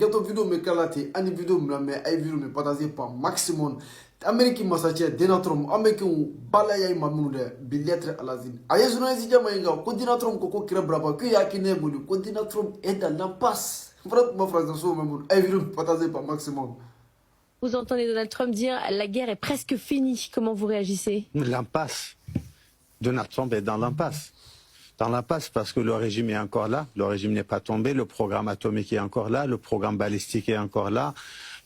auto vidéo me kalate ani vidéo me mais ay vidéo me partager par maximum Amérique masache denatrom Amérique balaya mamude bi lettre à la zine aya journaliste jama nga ko denatrom ko kira braba ko yakine bulu ko denatrom est dans l'impasse vraiment phrase so mamude ay vidéo partager par maximum. Vous entendez Donald Trump dire la guerre est presque finie. Comment vous réagissez? L'impasse. Donald Trump est dans l'impasse. Dans l'impasse parce que le régime est encore là. Le régime n'est pas tombé. Le programme atomique est encore là. Le programme balistique est encore là.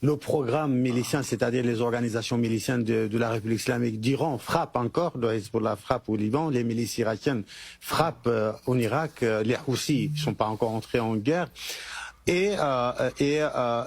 Le programme milicien, c'est-à-dire les organisations miliciennes de la République islamique d'Iran, frappent encore. Le Hezbollah frappe au Liban. Les milices irakiennes frappent en Irak. Les Houthis ne sont pas encore entrés en guerre. Et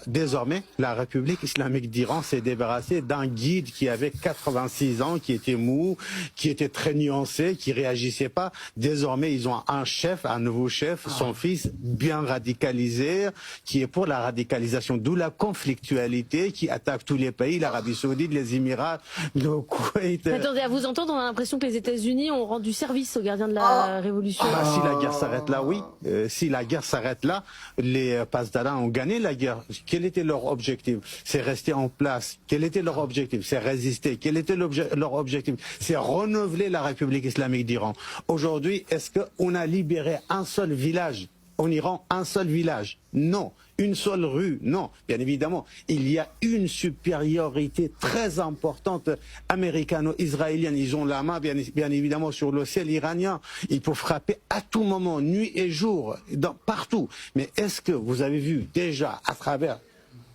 désormais, la République islamique d'Iran s'est débarrassée d'un guide qui avait 86 ans, qui était mou, qui était très nuancé, qui réagissait pas. Désormais, ils ont un chef, un nouveau chef, son fils, bien radicalisé, qui est pour la radicalisation, d'où la conflictualité, qui attaque tous les pays, l'Arabie Saoudite, les Émirats, le Koweït. Attendez, à vous entendre, on a l'impression que les États-Unis ont rendu service aux gardiens de la Révolution. Si la guerre s'arrête là, oui. Si la guerre s'arrête là, les Pasdaran ont gagné la guerre. Quel était leur objectif? C'est rester en place. Quel était leur objectif? C'est résister. Quel était leur objectif? C'est renouveler la République islamique d'Iran. Aujourd'hui, est-ce qu'on a libéré un seul village en Iran? Un seul village? Non. Une seule rue? Non. Bien évidemment, il y a une supériorité très importante américano-israélienne. Ils ont la main, bien évidemment, sur le ciel iranien. Ils peuvent frapper à tout moment, nuit et jour, partout. Mais est-ce que vous avez vu déjà à travers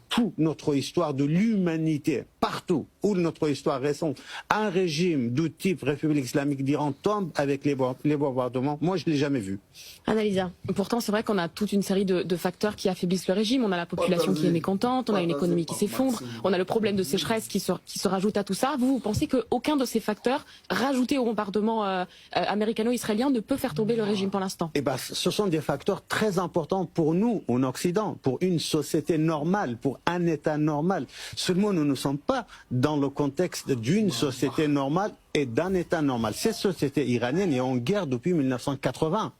toute notre histoire de l'humanité, partout où notre histoire récente, un régime du type République islamique d'Iran tombe avec les bombardements? Moi, je ne l'ai jamais vu. Analysa. Pourtant, c'est vrai qu'on a toute une série de facteurs qui affaiblissent le régime. On a la population qui est mécontente, on a une économie qui s'effondre, on a le problème de sécheresse qui se rajoute à tout ça. Vous pensez qu'aucun de ces facteurs, rajoutés au bombardement américano-israélien, ne peut faire tomber le régime pour l'instant? Eh ben, ce sont des facteurs très importants pour nous, en Occident, pour une société normale, pour un État normal. Seulement, nous ne sommes pas dans le contexte d'une société normale et d'un État normal. Cette société iranienne est en guerre depuis 1980.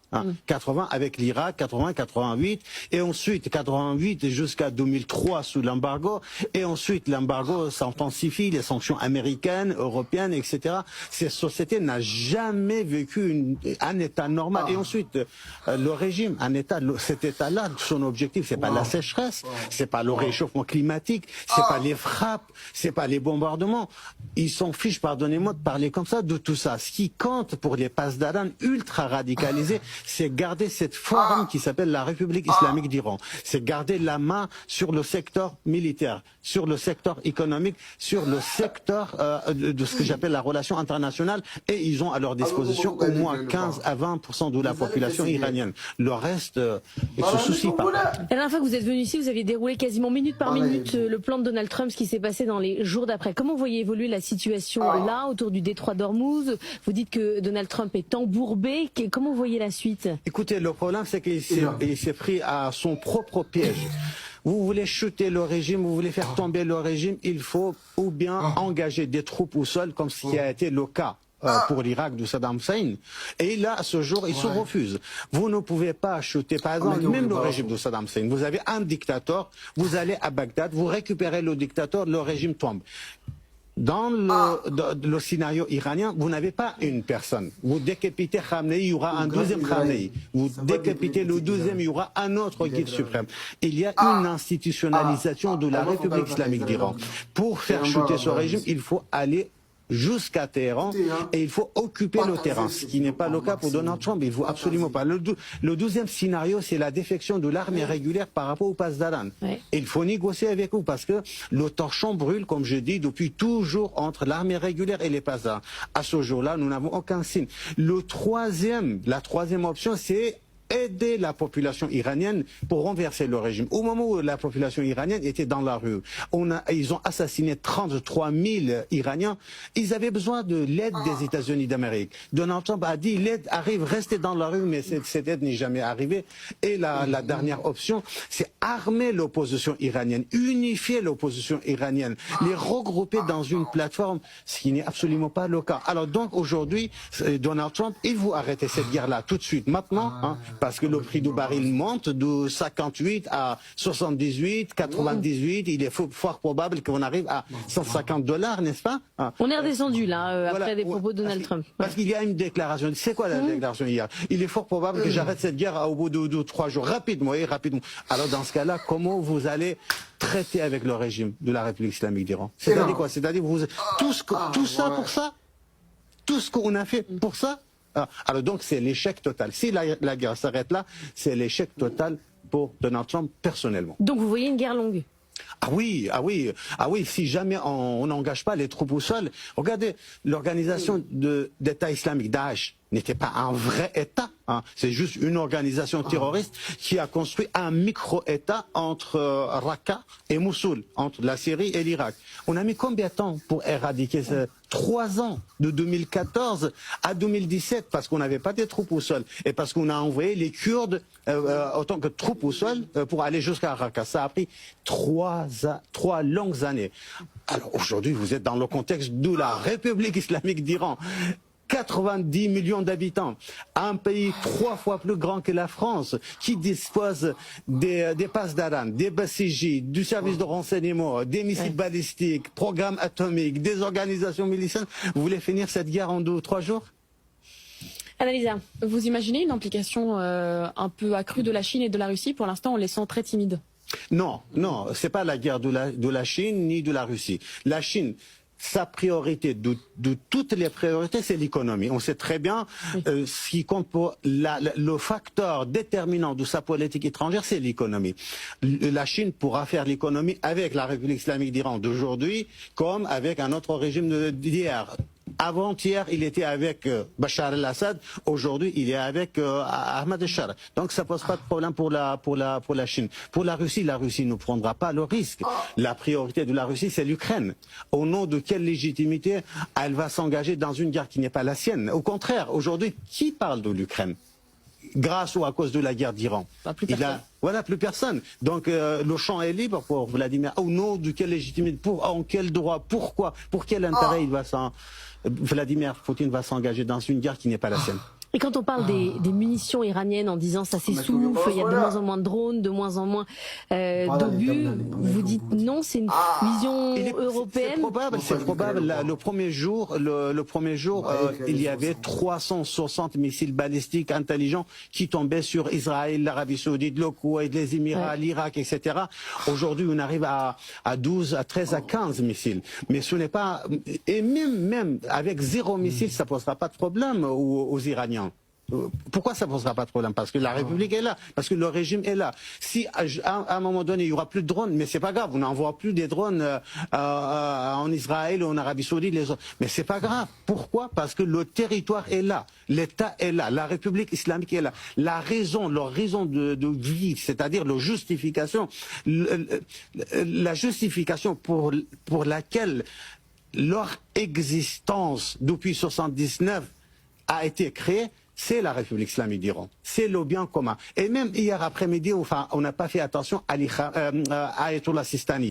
80 avec l'Irak, 80-88, et ensuite 88 jusqu'à 2003 sous l'embargo, et ensuite l'embargo s'intensifie, les sanctions américaines, européennes, etc. Cette société n'a jamais vécu un État normal. Et ensuite, le régime, cet État-là, son objectif, c'est pas la sécheresse, c'est pas le réchauffement climatique, c'est pas les frappes, c'est pas les bombardements. Ils s'en fichent, pardonnez-moi de parler comme ça, de tout ça. Ce qui compte pour les Pasdaran ultra radicalisés, c'est garder cette forme qui s'appelle la République islamique d'Iran. C'est garder la main sur le secteur militaire, sur le secteur économique, sur le secteur de ce que j'appelle la relation internationale, et ils ont à leur disposition au moins 15 à 20% de la population iranienne. Le reste, ils ne se soucient pas. La dernière fois que vous êtes venu ici, vous aviez déroulé quasiment minute par minute le plan de Donald Trump, ce qui s'est passé dans les jours d'après. Comment vous voyez évoluer la situation là, autour du détroit d'Ormuz? Vous dites que Donald Trump est embourbé. Comment vous voyez la suite? Écoutez, le problème, c'est qu'il s'est pris à son propre piège. Vous voulez chuter le régime, vous voulez faire tomber le régime, il faut ou bien engager des troupes au sol, comme ce qui a été le cas pour l'Irak de Saddam Hussein. Et là, à ce jour, ils se refusent. Vous ne pouvez pas chuter, par exemple, même le régime de Saddam Hussein. Vous avez un dictateur, vous allez à Bagdad, vous récupérez le dictateur, le régime tombe. Dans le scénario iranien, vous n'avez pas une personne. Vous décapitez Khamenei, il y aura un deuxième Khamenei. Vous décapitez le deuxième, il y aura un autre guide suprême. Il y a une institutionnalisation de la République islamique d'Iran. Pour faire chuter ce régime, il faut aller jusqu'à Téhéran et il faut occuper le terrain, ce qui n'est pas le cas pour Donald Trump. Il faut absolument pas. Le deuxième scénario, c'est la défection de l'armée régulière par rapport aux Pasdaran. Il faut négocier avec eux parce que le torchon brûle, comme je dis, depuis toujours entre l'armée régulière et les Pasdaran. À ce jour-là, nous n'avons aucun signe. La troisième option, c'est aider la population iranienne pour renverser le régime. Au moment où la population iranienne était dans la rue, ils ont assassiné 33 000 Iraniens. Ils avaient besoin de l'aide des États-Unis d'Amérique. Donald Trump a dit l'aide arrive, restez dans la rue, mais cette aide n'est jamais arrivée. Et la dernière option, c'est armer l'opposition iranienne, unifier l'opposition iranienne, les regrouper dans une plateforme, ce qui n'est absolument pas le cas. Alors donc aujourd'hui, Donald Trump, il faut arrêter cette guerre-là tout de suite, maintenant, parce que le prix du baril monte de 58 à 78, 98. Il est fort probable qu'on arrive à 150 $, n'est-ce pas? On est redescendu là, après des propos de Donald Trump. Parce qu'il y a une déclaration. C'est quoi la déclaration hier? Il est fort probable que j'arrête cette guerre au bout de 2 ou 3 jours. Rapidement, et rapidement. Alors dans ce cas-là, comment vous allez traiter avec le régime de la République islamique d'Iran? C'est-à-dire quoi? C'est-à-dire tout ça pour ça? Tout ce qu'on a fait pour ça? Alors donc c'est l'échec total. Si la guerre s'arrête là, c'est l'échec total pour Donald Trump personnellement. Donc vous voyez une guerre longue? Ah oui, si jamais on n'engage pas les troupes au sol. Regardez, l'organisation d'État islamique, Daesh, n'était pas un vrai État. C'est juste une organisation terroriste qui a construit un micro-État entre Raqqa et Mossoul, entre la Syrie et l'Irak. On a mis combien de temps pour éradiquer ça? 3 ans, de 2014 à 2017, parce qu'on n'avait pas des troupes au sol et parce qu'on a envoyé les Kurdes autant que troupes au sol pour aller jusqu'à Raqqa. Ça a pris 3 longues années. Alors aujourd'hui, vous êtes dans le contexte de la République islamique d'Iran. 90 millions d'habitants, un pays 3 fois plus grand que la France, qui dispose des passes d'Aran, des Basiji, du service de renseignement, des missiles balistiques, programmes atomiques, des organisations miliciennes. Vous voulez finir cette guerre en 2 ou 3 jours? Annalisa, vous imaginez une implication un peu accrue de la Chine et de la Russie? Pour l'instant, on les sent très timides. Non, c'est pas la guerre de la Chine ni de la Russie. La Chine, sa priorité, de toutes les priorités, c'est l'économie. On sait très bien ce qui compte pour le facteur déterminant de sa politique étrangère, c'est l'économie. La Chine pourra faire l'économie avec la République islamique d'Iran d'aujourd'hui, comme avec un autre régime d'hier. Avant-hier, il était avec Bachar el-Assad. Aujourd'hui, il est avec Ahmad el-Shara. Donc, ça pose pas de problème pour la Chine. Pour la Russie ne prendra pas le risque. La priorité de la Russie, c'est l'Ukraine. Au nom de quelle légitimité elle va s'engager dans une guerre qui n'est pas la sienne? Au contraire, aujourd'hui, qui parle de l'Ukraine? Grâce ou à cause de la guerre d'Iran? Plus personne. Voilà, plus personne. Donc le champ est libre pour Vladimir. Au nom de quelle légitimité? En quel droit? Pourquoi? Pour quel intérêt Vladimir Poutine va s'engager dans une guerre qui n'est pas la sienne? Et quand on parle des munitions iraniennes en disant ça s'essouffle, il y a de moins en moins de drones, de moins en moins d'obus, vous dites non, c'est une vision européenne? C'est probable. Le premier jour, il y avait 360 missiles balistiques intelligents qui tombaient sur Israël, l'Arabie Saoudite, le Koweït, les Émirats, l'Irak, etc. Aujourd'hui, on arrive à 12, à 13, à 15 missiles. Mais ce n'est pas... Et même avec 0 missile, ça ne posera pas de problème aux Iraniens. Pourquoi ça ne posera pas de problème? Parce que la République est là, parce que le régime est là. Si à un moment donné il n'y aura plus de drones, mais c'est pas grave, on n'envoie plus des drones en Israël ou en Arabie Saoudite, les autres. Mais c'est pas grave. Pourquoi? Parce que le territoire est là, l'État est là, la République islamique est là. Leur raison de vie, c'est-à-dire la justification pour laquelle leur existence depuis 1979 a été créée, c'est la République islamique d'Iran. C'est le bien commun. Et même hier après-midi, on n'a pas fait attention à Ayatollah Sistani.